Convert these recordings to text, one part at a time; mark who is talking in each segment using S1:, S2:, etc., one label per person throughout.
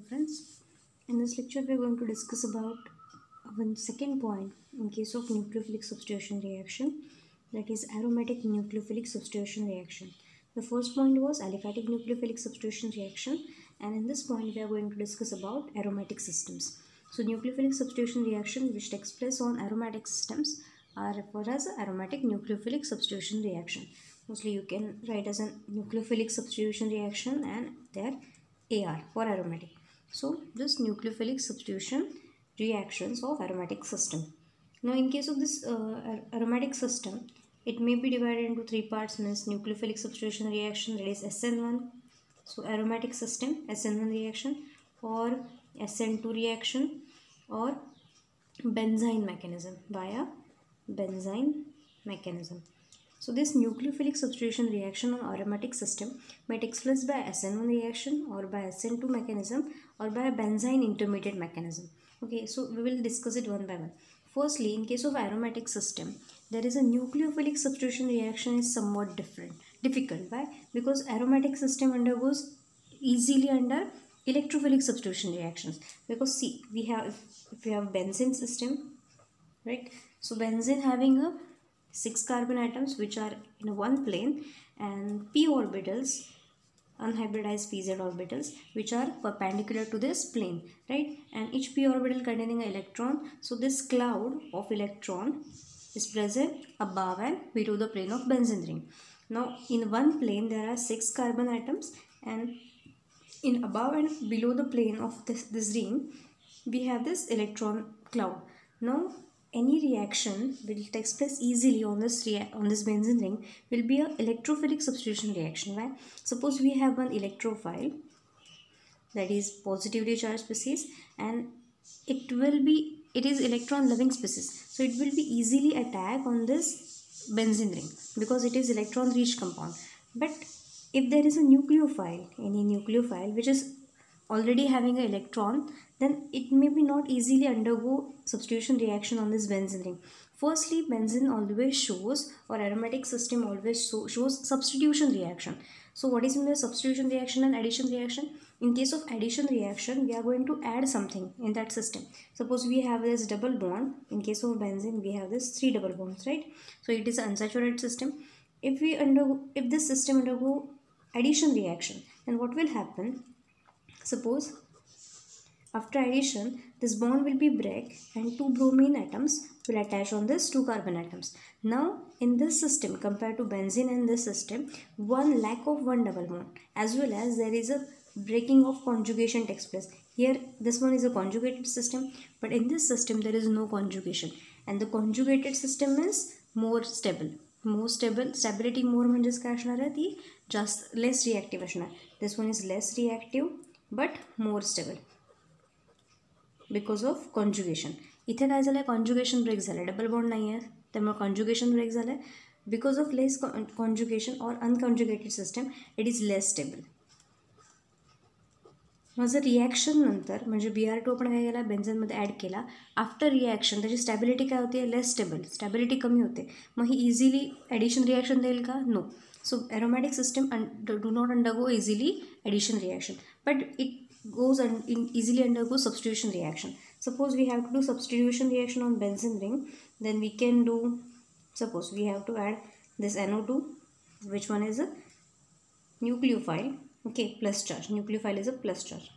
S1: Hello friends, in this lecture we are going to discuss about one second point in case of nucleophilic substitution reaction, that is aromatic nucleophilic substitution reaction. The first point was aliphatic nucleophilic substitution reaction, and in this point we are going to discuss about aromatic systems. So nucleophilic substitution reaction which takes place on aromatic systems are referred as aromatic nucleophilic substitution reaction. Mostly you can write as a nucleophilic substitution reaction and their AR for aromatic. So this nucleophilic substitution reactions of aromatic system. Now in case of this aromatic system, it may be divided into three parts, means nucleophilic substitution reaction, that is SN1. So aromatic system, SN1 reaction, or SN2 reaction, or Benzene mechanism, via Benzene mechanism. So this nucleophilic substitution reaction on aromatic system may take place by SN1 reaction or by SN2 mechanism or by a benzene intermediate mechanism. Okay, so we will discuss it one by one. Firstly, in case of aromatic system, there is a nucleophilic substitution reaction is somewhat difficult. Why? Because aromatic system undergoes easily under electrophilic substitution reactions. Because see, if we have benzene system, right? So benzene having a 6 carbon atoms which are in one plane, and p orbitals, unhybridized pz orbitals, which are perpendicular to this plane, right? And each p orbital containing an electron. So this cloud of electron is present above and below the plane of benzene ring. Now in one plane there are 6 carbon atoms, and in above and below the plane of this ring we have this electron cloud. Now any reaction will take place easily on this benzene ring will be an electrophilic substitution reaction. Why? Suppose we have one electrophile, that is positively charged species, and it is electron loving species, so it will be easily attack on this benzene ring because it is electron rich compound. But if there is a nucleophile, any nucleophile which is already having an electron, then it may be not easily undergo substitution reaction on this benzene ring. Firstly, benzene always shows, or aromatic system always shows substitution reaction. So what is in the substitution reaction and addition reaction? In case of addition reaction, we are going to add something in that system. Suppose we have this double bond. In case of benzene, we have this 3 double bonds, right? So it is an unsaturated system. If this system undergo addition reaction, then what will happen? Suppose after addition, this bond will be break and 2 bromine atoms will attach on this 2 carbon atoms. Now in this system, compared to benzene and this system, lack of one double bond, as well as there is a breaking of conjugation takes place. Here this one is a conjugated system, but in this system there is no conjugation, and the conjugated system is more stable. Stability more म्हणजेच काय असणार आहे, ती जास्त less reactive असणार. This one is less reactive but more stable because of conjugation. इथे काय झालं, conjugation break झालं, डबल बॉन्ड नाही आहे त्यामुळे conjugation break झालं. Because of less conjugation or unconjugated system, it is less stable. मग जर रिॲक्शन नंतर म्हणजे BR2 आपण काय केला, बेन्झेनमध्ये ॲड केला, आफ्टर रिॲक्शन त्याची स्टॅबिलिटी काय होते, लेस स्टेबल, स्टॅबिलिटी कमी होते. मग ही इझिली ॲडिशन रिॲक्शन देईल का? No. So aromatic system do not undergo easily addition reaction, but it goes easily undergoes substitution reaction. Suppose we have to do substitution reaction on benzene ring, then we can do, suppose we have to add this NO2, which one is a nucleophile, okay, plus charge. Nucleophile is a plus charge.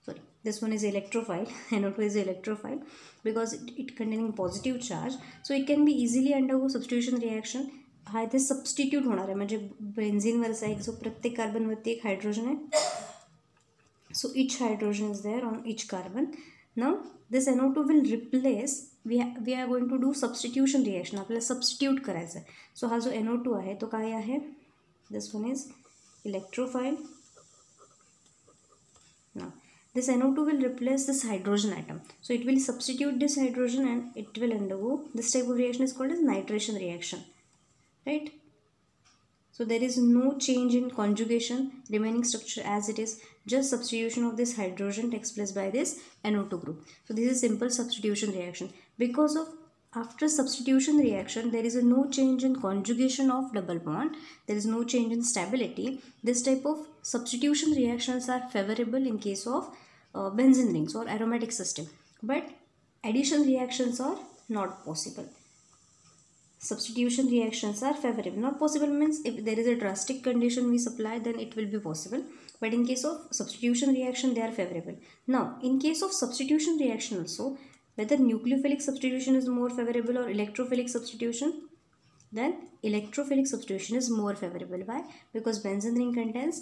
S1: Sorry, this one is electrophile. NO2 is electrophile because it containing positive charge, so it can be easily undergo substitution reaction. हा इथे substitute होणार आहे, म्हणजे बेन्झीनवरचा एक जो प्रत्येक कार्बनवरती एक hydrogen आहे, so each hydrogen is there on each carbon. Now this NO2 will replace, we are going to do substitution reaction, आपल्याला सबस्टिट्यूट करायचं आहे. सो हा जो NO2 आहे तो काय आहे, this one is electrophile. Now this NO2 will replace this hydrogen atom, so it will substitute this hydrogen and it will undergo, this type of reaction is called as nitration reaction, right? So there is no change in conjugation, remaining structure as it is, just substitution of this hydrogen takes place by this NO2 group. So this is simple substitution reaction. Because of After substitution reaction, there is a no change in conjugation of double bond. There is no change in stability. This type of substitution reactions are favorable in case of benzene rings or aromatic system. But addition reactions are not possible. Substitution reactions are favorable. Not possible means if there is a drastic condition we supply, then it will be possible. But in case of substitution reaction, they are favorable. Now, in case of substitution reaction also, whether nucleophilic substitution is more favorable or electrophilic substitution, then electrophilic substitution is more favorable. Why? Because benzene ring contains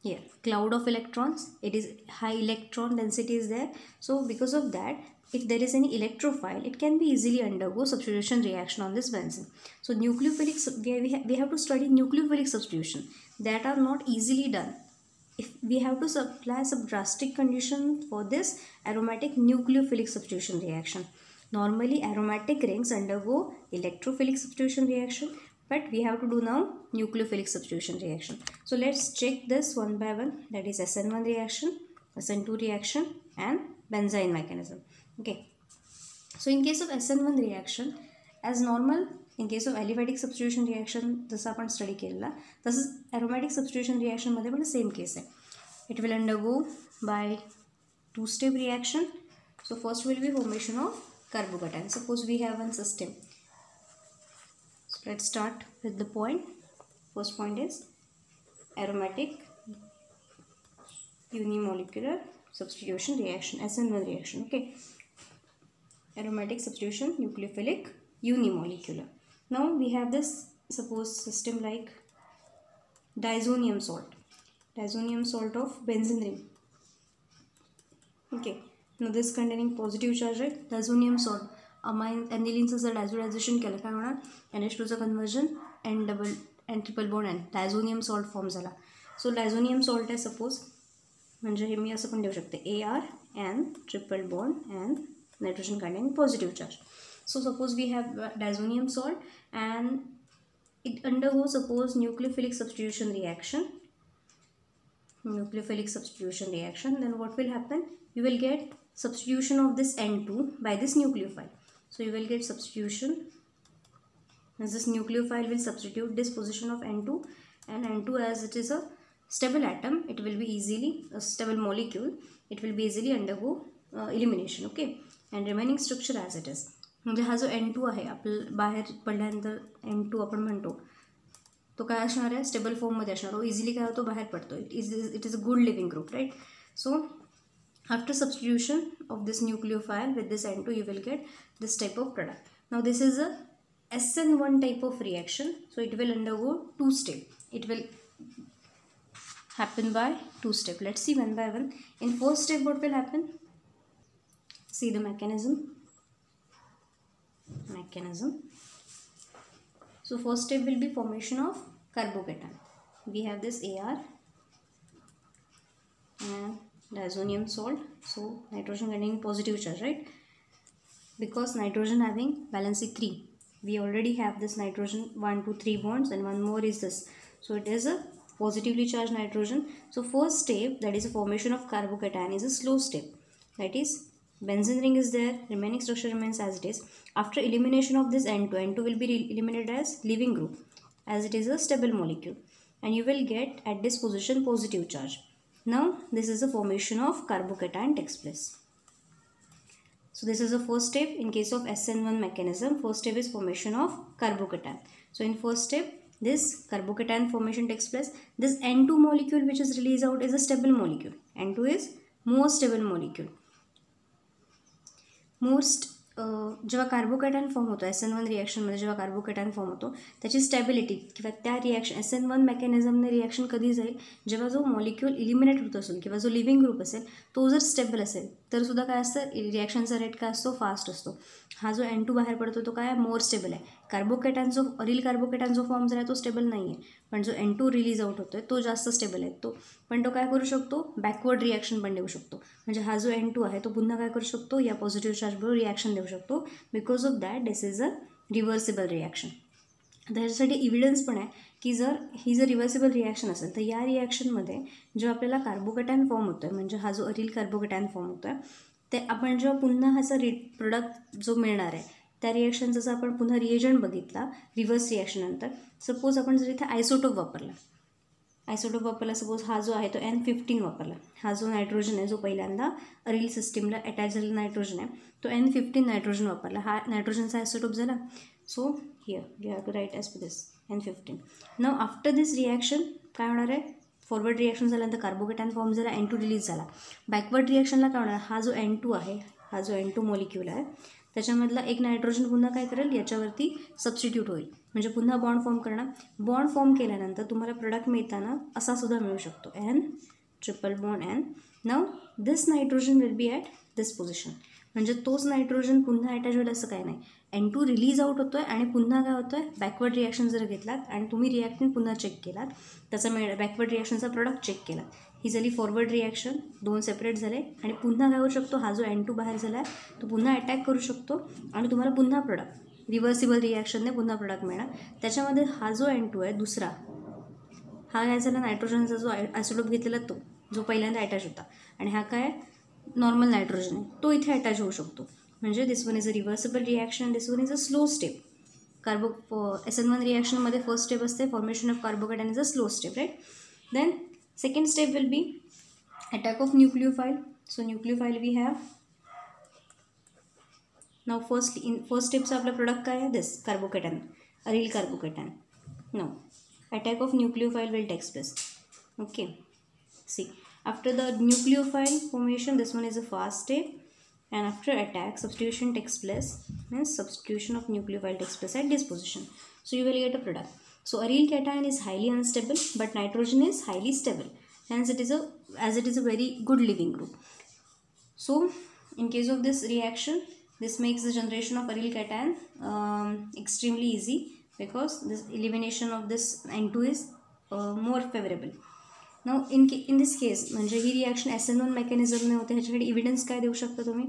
S1: here cloud of electrons. It is high electron density is there. So because of that, if there is any electrophile, it can be easily undergo substitution reaction on this benzene. So nucleophilic, we have to study nucleophilic substitution that are not easily done. If we have to supply some drastic condition for this aromatic nucleophilic substitution reaction. Normally aromatic rings undergo electrophilic substitution reaction, but we have to do now nucleophilic substitution reaction. So let's check this one by one. That is SN1 reaction, SN2 reaction and benzyne mechanism. Okay. So in case of SN1 reaction, as normal, in case of aliphatic substitution reaction, this आपण study केलेला. This is aromatic substitution reaction मध्ये पण same case आहे. It will undergo by two-step reaction. So first will be formation of carbocation. Suppose we have one system. So let's start with the point. First point is aromatic unimolecular substitution reaction, SN1 reaction. Okay. Aromatic substitution nucleophilic unimolecular. Now we have this, suppose system like diazonium salt of benzene ring. Okay, now this containing positive charge, right? Diazonium salt, amine anilines जर diazotization केलं काय होणार? NH2 चं conversion N triple bond N diazonium salt form झाला. So diazonium salt आहे suppose, म्हणजे हे मी असं पण देऊ शकते AR N triple bond and nitrogen containing positive charge. So suppose we have diazonium salt and it undergoes suppose nucleophilic substitution reaction. Then what will happen? You will get substitution of this N2 by this nucleophile. So you will get substitution, as this nucleophile will substitute this position of N2, and N2, as it is a stable atom, it will be easily a stable molecule, it will be easily undergo elimination. Okay, and remaining structure as it is. म्हणजे हा जो N2 आहे आपलं बाहेर पडल्यानंतर N2 आपण म्हणतो तो काय असणार आहे, स्टेबल फॉर्ममध्ये असणार. तो इझिली काय होतो, बाहेर पडतो. It is a good leaving group, right. So after substitution of this nucleophile with this N2 you will get this type of product. Now this is a SN1 type of reaction, so it will undergo two step. It will happen by two step. Let's see one by one. In first step what will happen? See the mechanism. So first step will be formation of carbocation. We have this AR and diazonium salt. So nitrogen containing positive charge, right? Because nitrogen having valency 3. We already have this nitrogen 1, 2, 3 bonds, and one more is this. So it is a positively charged nitrogen. So first step, that is a formation of carbocation, is a slow step. That is, benzene ring is there, remaining structure remains as it is. After elimination of this N2 will be eliminated as leaving group, as it is a stable molecule, and you will get at this position positive charge. Now this is the formation of carbocation takes place. So this is the first step in case of SN1 mechanism. First step is formation of carbocation. So in first step, this carbocation formation takes place. This N2 molecule which is released out is a stable molecule. N2 is more stable molecule. जेव्हा carbocation form होतो SN1 रिॲक्शनमध्ये, जेव्हा carbocation form होतो त्याची stability किंवा त्या reaction SN1 मेकॅनिझमने reaction कधी जाईल, जेव्हा जो मॉलिक्यूल इलिमिनेट होत असेल किंवा जो लिव्हिंग ग्रुप असेल तो जर स्टेबल असेल तर सुद्धा काय असतं, रिॲक्शनचा रेट काय असतो, फास्ट असतो. हा जो N2 बाहेर पडतो तो काय मोर स्टेबल आहे. कार्बोकॅटायन जो कार्बोकॅटायन जो फॉर्म झाला तो स्टेबल नाही आहे, पण जो N2 रिलीज आउट होतो आहे तो जास्त स्टेबल आहे. तो काय करू शकतो, बॅकवर्ड रिॲक्शन पण देऊ शकतो. म्हणजे हा जो N2 आहे तो पुन्हा काय करू शकतो, या पॉझिटिव्ह चार्जबरोबर रिॲक्शन देऊ शकतो. Because of that this is a reversible reaction. त्याच्यासाठी इव्हिडन्स पण आहे की जर ही जर रिव्हर्सिबल रिॲक्शन असेल तर या रिॲक्शनमध्ये जेव्हा आपल्याला कार्बोकॅटायन फॉर्म होतो आहे, म्हणजे हा जो अरिल कार्बोकॅटायन फॉर्म होतो आहे, ते आपण जेव्हा पुन्हा ह्याचा प्रोडक्ट जो मिळणार आहे त्या रिॲक्शन जसं आपण पुन्हा रिएजंट बघितला रिव्हर्स रिॲक्शननंतर, सपोज आपण जर इथे आयसोटोप वापरला, सपोज हा जो आहे तो N15 वापरला, हा जो नायट्रोजन आहे जो पहिल्यांदा अरिल सिस्टीमला अटॅच झालेला नायट्रोजन आहे तो N15 नायट्रोजन वापरला, हा नायट्रोजनचा आयसोटोप झाला. So here you have to write as per this N15. Now after this reaction काय होणार आहे, फॉरवर्ड रिॲक्शन झाल्यानंतर कार्बोकेटायन फॉर्म झाला, N2 रिलीज झाला. बॅकवर्ड रिॲक्शनला काय होणार, हा जो N2 आहे, हा जो N2 मॉलिक्यूल आहे त्याच्यामधला एक नायट्रोजन पुन्हा काय करेल, याच्यावरती सबस्टिट्यूट होईल, म्हणजे पुन्हा बॉन्ड फॉर्म करणार. बॉन्ड फॉर्म केल्यानंतर तुम्हाला प्रोडक्ट मिळताना असा सुद्धा मिळू शकतो, N triple bond N. Now this nitrogen will be at this position, म्हणजे तोच नायट्रोजन पुन्हा अटॅच होईल असं काय नाही. N2 रिलीज आउट होतो आहे आणि पुन्हा काय होतं आहे, बॅकवर्ड रिॲक्शन जर घेतलात आणि तुम्ही रिॲक्शन पुन्हा चेक केलात, त्याचा बॅकवर्ड रिॲक्शनचा प्रोडक्ट चेक केला, ही झाली फॉरवर्ड रिॲक्शन, दोन सेपरेट झाले आणि पुन्हा काय होऊ शकतो, हा जो N2 बाहेर झाला आहे तो पुन्हा अटॅक करू शकतो आणि तुम्हाला पुन्हा प्रोडक्ट रिव्हर्सिबल रिॲक्शनने पुन्हा प्रोडक्ट मिळणार. त्याच्यामध्ये हा जो N2 आहे दुसरा, हा काय झाला नायट्रोजनचा जो आयसोटोप घेतलेला तो जो पहिल्यांदा अटॅच होता, आणि हा काय नॉर्मल नायट्रोजन आहे तो इथे अटॅच होऊ शकतो. म्हणजे this one is a reversible reaction, this one is a slow step. SN1 रिॲक्शनमध्ये फर्स्ट स्टेप असते formation of carbocation is a slow step, right. Then second step will be attack of nucleophile. So nucleophile we have. Now first step चा आपला product काय आहे, this carbocation, aryl carbocation. Now attack of nucleophile will takes place. Okay, see after the nucleophile formation this one is a fast step, and after attack substitution takes place, means substitution of nucleophile takes place at this position. So you will get a product. So aryl cation is highly unstable but nitrogen is highly stable, hence it is a very good living group. So in case of this reaction, this makes the generation of aryl cation extremely easy because this elimination of this N2 is more favorable. Now in this case म्हणजे ही reaction SN1 मेकॅनिझमने होते, ह्याच्याकडे evidence काय देऊ शकता तुम्ही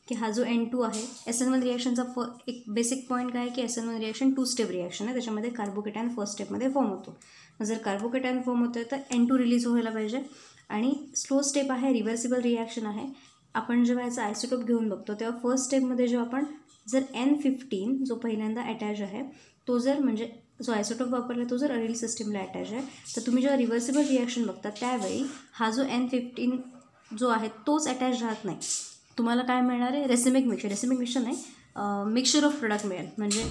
S1: की हा जो N2 आहे, SN1 रिॲक्शनचा एक बेसिक पॉईंट काय आहे की SN1 रिॲक्शन 2 स्टेप रिॲक्शन आहे, त्याच्यामध्ये कार्बोकेटायन फर्स्ट स्टेपमध्ये फॉर्म होतो. जर कार्बोकेटायन फॉर्म होतो तर N2 रिलीज व्हायला पाहिजे, आणि स्लो स्टेप आहे, रिव्हर्सिबल रिॲक्शन आहे. आपण जेव्हा याचा आयसोटोप घेऊन बघतो तेव्हा फर्स्ट स्टेपमध्ये जेव्हा आपण जर N15 जो पहिल्यांदा अटॅच आहे तो जर म्हणजे जो आयसोटोप वापरला तो जर अरिल सिस्टीमला अटॅच आहे, तर तुम्ही जेव्हा रिव्हर्सिबल रिॲक्शन बघता त्यावेळी हा जो N15 जो आहे तोच अटॅच राहत नाही. तुम्हाला काय मिळणार आहे, रेसिमिक मिक्सचर नाही, मिक्सचर ऑफ प्रोडक्ट मिळेल. म्हणजे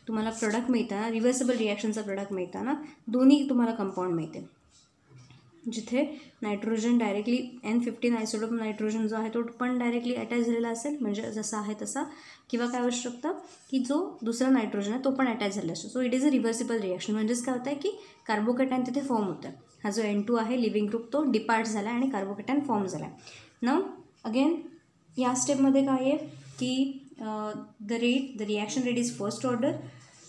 S1: तुम्हाला प्रोडक्ट मिळताना रिव्हर्सिबल रिॲक्शनचा प्रोडक्ट मिळताना दोन्ही तुम्हाला कंपाऊंड मिळते, जिथे nitrogen directly N15 isotope nitrogen जो आहे तो पण डायरेक्टली अटॅच झालेला असेल, म्हणजे जसा आहे तसा, किंवा काय होऊ शकतं की जो दुसरा नायट्रोजन आहे तो पण अटॅच झालेला असतो. सो it is a reversible reaction. म्हणजेच काय होतं आहे की कार्बोकेटायन तिथे फॉर्म होतं, हा जो N2 आहे लिव्हिंग ग्रुप तो डिपार्ट झाला आणि कार्बोकेटायन फॉर्म झाला. नाव अगेन या स्टेपमध्ये काय आहे की the reaction rate is first order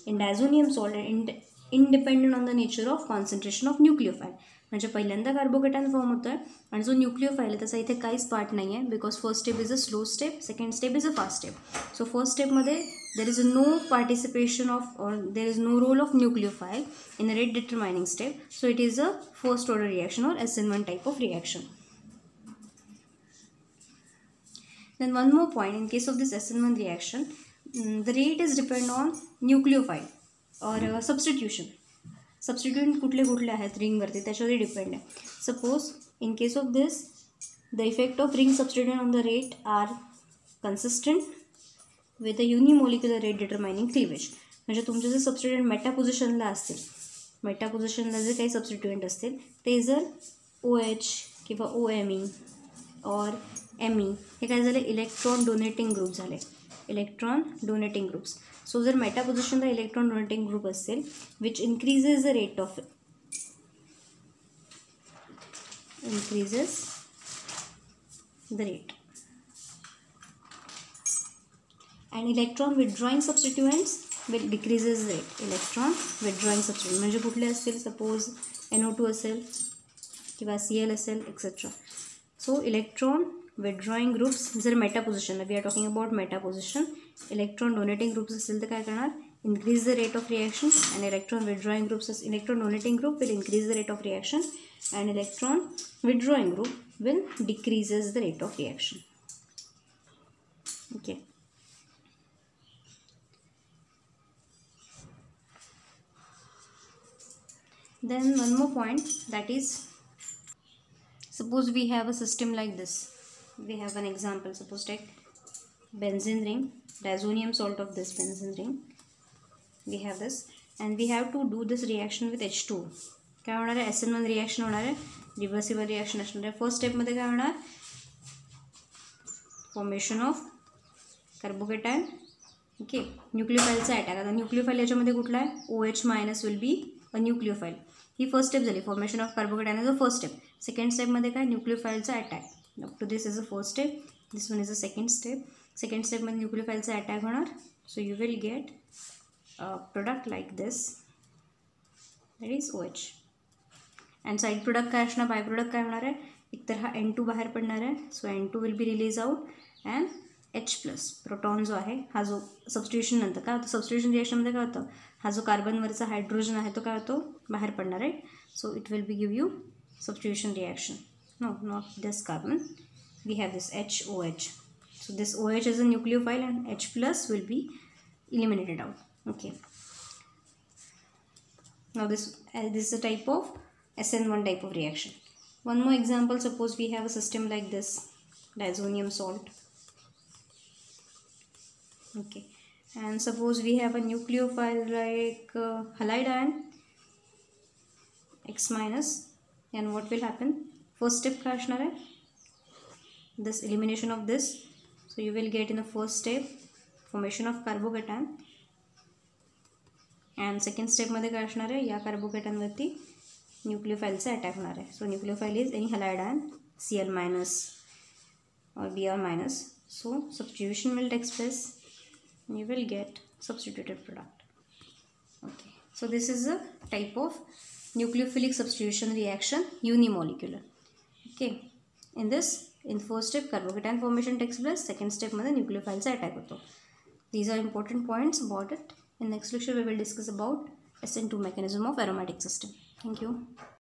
S1: in diazonium salt and independent on the nature of concentration of nucleophile. म्हणजे पहिल्यांदा कार्बोकेटायन फॉर्म होतो आहे आणि जो न्यूक्लिओफाईल आहे त्याचा इथे काहीच पार्ट नाही आहे, because first step is a slow step, second step is a fast step. So first स्टेपमध्ये there is no participation of or there is no role of nucleophile in rate determining step. So it is a first order reaction or SN1 type of reaction. Then one more point, in case of this SN1 reaction, the rate is depend on nucleophile or substitution. Substituent कुठले आहेत रिंगवरती त्याच्यावरती depend आहे. Suppose in case of this the effect of ring substituent on the rate are consistent with a unimolecular rate determining cleavage. म्हणजे तुमचे जे सबस्टिट्यूएंट Meta पोझिशनला असतील, Meta पोझिशनला जे काही सबस्टिट्यूएंट असतील ते जर OH किंवा OMe और Me हे काय झाले, इलेक्ट्रॉन डोनेटिंग ग्रुप झाले, इलेक्ट्रॉन डोनेटिंग ग्रुप्स. सो जर मेटा पोझिशनला इलेक्ट्रॉन डोनेटिंग ग्रुप असेल which increases the rate of and electron withdrawing substituents will decreases the rate. Electron withdrawing substituent म्हणजे कुठले असतील, सपोज NO2 असेल किंवा Cl असेल etcetera. So electron withdrawing groups जर मेटा पोझिशनला, we are talking about meta position, electron donating groups असेल तर काय करणार, increase the rate of reaction, and electron withdrawing groups, electron donating group will increase the rate of reaction and electron withdrawing group will decreases the rate of reaction. Okay. Then one more point, that is, suppose we have a system like this. We have an example. Suppose take benzene ring, diazonium salt of this benzene ring. We have this and we have to do this reaction with H2. काय होणार आहे, SN1 reaction होणार आहे, reversible reaction असणार आहे. First स्टेपमध्ये काय होणार, फॉर्मेशन ऑफ कार्बोकेटायन. ओके, न्यूक्लियोफाईलचा अटॅक. आता न्यूक्लियोफाईल याच्यामध्ये कुठला आहे, OH minus will be a nucleophile. ही फर्स्ट स्टेप झाली, formation of carbocation is a first step. Second स्टेपमध्ये काय, न्यूक्लियोफाईलचा attack. Up to this is a first step, this one is a second step. Second स्टेपमध्ये न्यूक्लियोफाईलचा attack होणार. So you will get product like this, that is OH. And side product काय असणार, by product काय होणार आहे, एकतर हा N2 बाहेर पडणार आहे. सो N2 will be release out and H+ proton जो आहे, हा जो सबस्टिट्यूशन नंतर काय होतं, सबस्टिट्यूशन रिएक्शनमध्ये काय होतं, हा जो कार्बनवरचा हायड्रोजन आहे तो काय होतो, बाहेर पडणार आहे. So it will be give you substitution reaction. No, not this carbon, we have this HOH. So this OH is a nucleophile and H+ will be eliminated out. Okay, now this is a type of SN1 type of reaction. One more example, suppose we have a system like this, diazonium salt. Okay, and suppose we have a nucleophile like halide ion X minus, and what will happen, first step काय असणार आहे, this elimination of this. So you will get in the first step formation of carbocation. And second स्टेपमध्ये काय असणार आहे, या कार्बोकेटायनवरती न्यूक्लियोफाईलचा अटॅक होणार आहे. So nucleophile is any halide ion Cl minus or Br minus. So substitution will take place, you will get substituted product. Okay, so this is a type of nucleophilic substitution reaction, unimolecular. Okay, in this, in first step carbocation formation takes place, second step मध्ये न्यूक्लियोफाईलचा attack होतो. These are important points about it. In next lecture we will discuss about SN2 mechanism of aromatic system. Thank you.